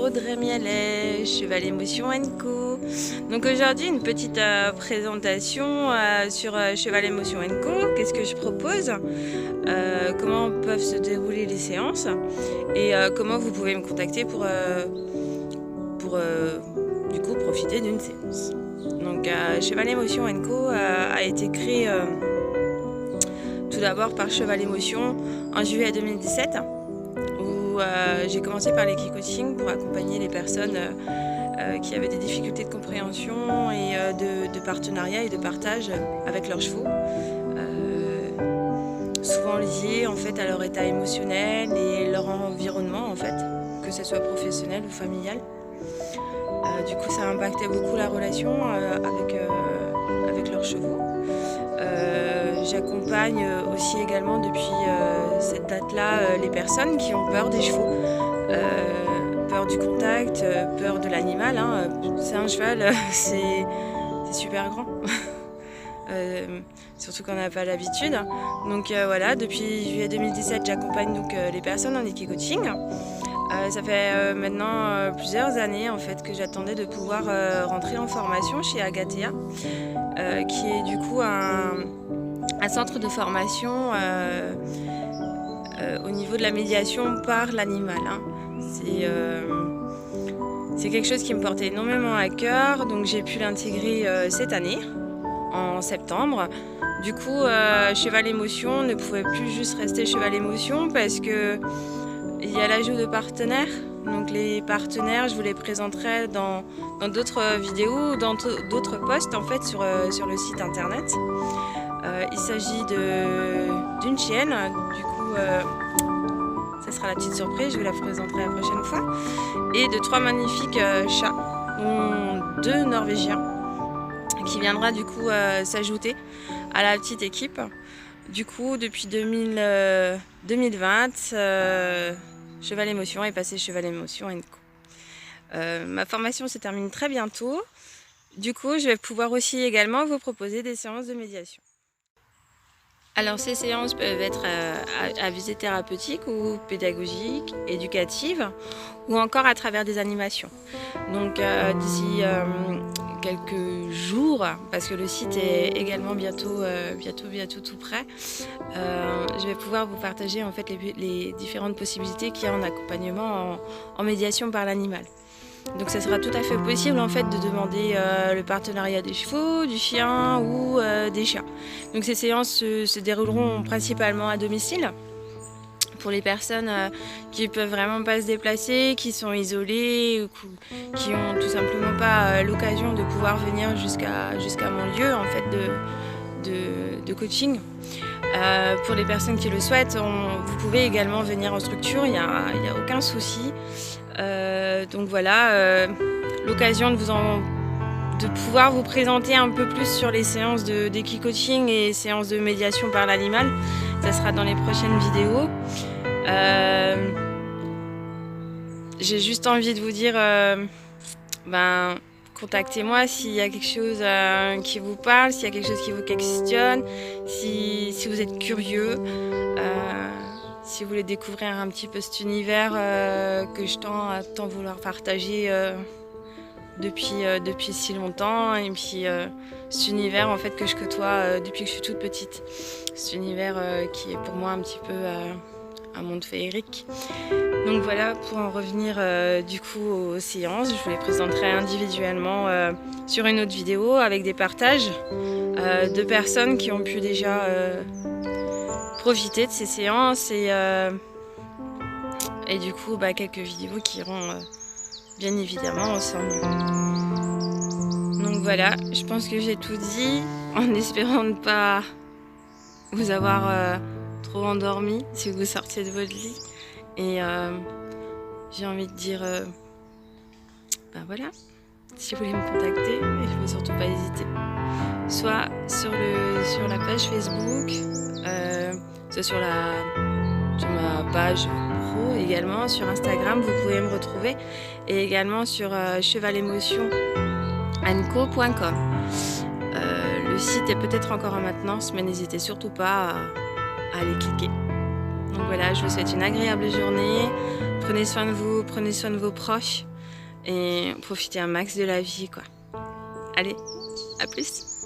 Audrey Mielet, Cheval Émotion Co. Donc aujourd'hui une petite présentation sur Cheval Émotion Co. Qu'est-ce que je propose, comment peuvent se dérouler les séances et comment vous pouvez me contacter pour du coup profiter d'une séance. Donc Cheval Émotion Co a été créé tout d'abord par Cheval Émotion en juillet 2017. J'ai commencé par l'équicoaching pour accompagner les personnes qui avaient des difficultés de compréhension et de partenariat et de partage avec leurs chevaux, souvent liés en fait à leur état émotionnel et leur environnement en fait, que ce soit professionnel ou familial. Du coup, ça impactait beaucoup la relation avec leurs chevaux. J'accompagne aussi également depuis cette date-là les personnes qui ont peur des chevaux, peur du contact, peur de l'animal. Hein. C'est un cheval, c'est super grand, surtout quand on n'a pas l'habitude. Donc voilà, depuis juillet 2017, j'accompagne donc les personnes en équicoaching. Ça fait maintenant plusieurs années en fait que j'attendais de pouvoir rentrer en formation chez Agathea, qui est du coup un centre de formation au niveau de la médiation par l'animal. Hein. C'est quelque chose qui me portait énormément à cœur, donc j'ai pu l'intégrer cette année, en septembre. Du coup, Cheval Émotion ne pouvait plus juste rester Cheval Émotion parce que il y a l'ajout de partenaires. Donc les partenaires, je vous les présenterai dans d'autres vidéos, dans d'autres posts en fait sur le site internet. Il s'agit d'une chienne, du coup ça sera la petite surprise, je vous la présenterai la prochaine fois, et de 3 magnifiques chats, dont 2 norvégiens, qui viendra du coup s'ajouter à la petite équipe. Du coup, depuis 2020, Cheval Émotion est passé Cheval Émotion Co. Ma formation se termine très bientôt. Du coup, je vais pouvoir aussi également vous proposer des séances de médiation. Alors ces séances peuvent être à visée thérapeutique ou pédagogique, éducative, ou encore à travers des animations. Donc d'ici quelques jours, parce que le site est également bientôt tout prêt, je vais pouvoir vous partager en fait les différentes possibilités qu'il y a en accompagnement en médiation par l'animal. Donc ça sera tout à fait possible en fait de demander le partenariat des chevaux, du chien ou des chats. Donc ces séances se dérouleront principalement à domicile pour les personnes qui ne peuvent vraiment pas se déplacer, qui sont isolées, ou qui ont tout simplement pas l'occasion de pouvoir venir jusqu'à mon lieu en fait de coaching. Pour les personnes qui le souhaitent, vous pouvez également venir en structure, il n'y a aucun souci. Donc voilà, l'occasion de pouvoir vous présenter un peu plus sur les séances d'équicoaching et séances de médiation par l'animal. Ça sera dans les prochaines vidéos. J'ai juste envie de vous dire, contactez-moi s'il y a quelque chose qui vous parle, s'il y a quelque chose qui vous questionne, si vous êtes curieux. Si vous voulez découvrir un petit peu cet univers que je tends vouloir partager depuis si longtemps, et puis cet univers en fait que je côtoie depuis que je suis toute petite, cet univers qui est pour moi un petit peu un monde féerique. Donc voilà, pour en revenir du coup aux séances, je vous les présenterai individuellement sur une autre vidéo avec des partages de personnes qui ont pu déjà profiter de ces séances et du coup quelques vidéos qui iront bien évidemment ensemble. Donc voilà, je pense que j'ai tout dit en espérant ne pas vous avoir trop endormi si vous sortiez de votre lit, et j'ai envie de dire voilà, si vous voulez me contacter, il ne faut surtout pas hésiter, soit sur la page Facebook, soit sur ma page pro également, sur Instagram, vous pouvez me retrouver, et également sur chevalemotionco.com. Le site est peut-être encore en maintenance, mais n'hésitez surtout pas à aller cliquer. Donc voilà, je vous souhaite une agréable journée, prenez soin de vous, prenez soin de vos proches, et profiter un max de la vie, quoi. Allez, à plus!